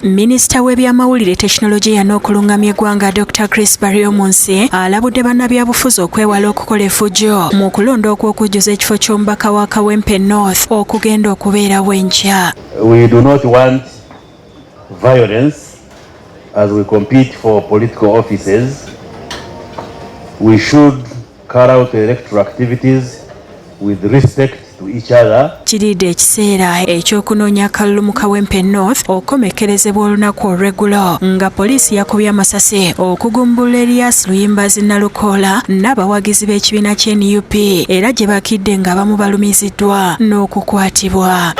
Minisita w'ebyamawulire tekinologiya n'okulungamya eggwanga Dr. Chris Baryomunsi alabudde bannabyabufuzi okwewala okukola effujjo mu kulonda okw'okujjuza ekifo ky'omubaka wa Kawempe North okugenda okubeerawo enkya. We do not want violence as we compete for political offices. We should carry out electoral activities with respect to each other. Kiridde ekiseera ekyokunoonya kalulu mu Kawempe North okomekerezebwa olunaku olw'eggulo nga poliisi yakubye amasasi okugumbula Elias Luyimbazi Nalukoola n'abawagizi b'ekibiina ky'NUP era gye bakidde nga abamu balumiziddwa n'okukwatibwa.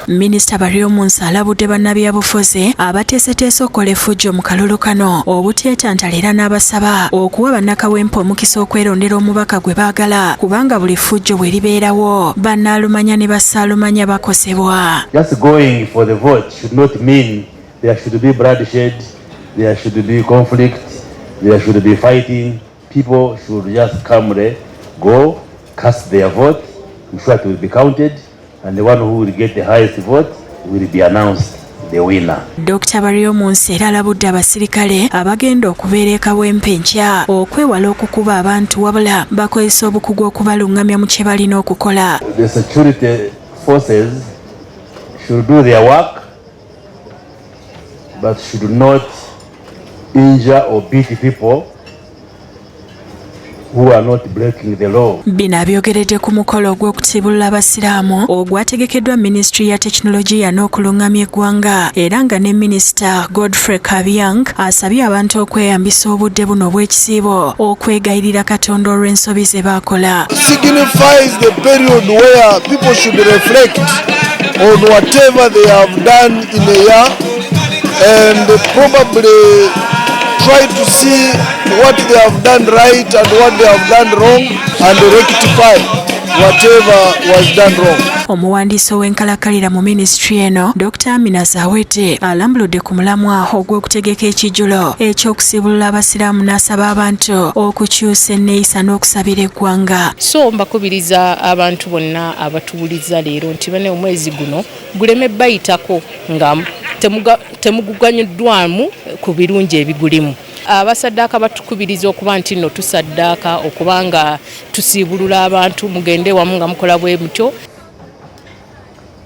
Minisita Baryomunsi alabudde bannabyabufuzi abateeseteese okukola effujjo mu kalulu kano obuteetantalira n'abasaba okuwa bannakawempe omukisa okwerondera omubaka gwe baagala kubanga buli ffujjo bwe libeerawo bannaalumanya ne bassaalumanya bakosebwa. Just going for the vote should not mean there should be bloodshed, there should be conflict, there should be fighting. People should just calmly go, cast their vote, I'm sure it will be counted, and the one who will get the highest vote will be announced the winner. Dr. Baryomunsi era alabudde abasirikale abagenda okubeera e Kawempe enkya okwewala okukuba abantu wabula bakozesa obukugu okubalungamya mu kye balina okukola. The security forces should do their work but should not injure or beat people who are not breaking the law. Bino abyogeredde ku mukolo ogw'okusiibulula abasiraamu ogwategekeddwa Ministry ya Tekinologiya n'okulungamya eggwanga era nga ne Minisita Godfrey Kabyang asabye abantu okweyambisa obudde buno obw'ekisiibo okwegayirira Katonda olw'ensobi ze baakola. Signifies the period where people should reflect on whatever they have done in a year and probably try to see what they have done right and what they have done wrong and rectify whatever was done wrong. Omuwandiisi ow'enkalakalira mu minisitule eno Dr. Amina Zawete alambuludde ku mulamwa ogw'okutegeka ekijjulo eky'okusiibulula abasiraamu n'asaba abantu okukyusa enneeyisa n'okusabira eggwanga. So mbakubiriza abantu bonna abatuwuliza leero nti bane omwezi guno guleme bayitako nga temuguganyuddwamu ku birungi ebigulimu. Abasaddaaka batukubiriza okuba nti nno tusaddaaka okubanga tusiibulula abantu mugende wamu nga mukola bwe mutyo.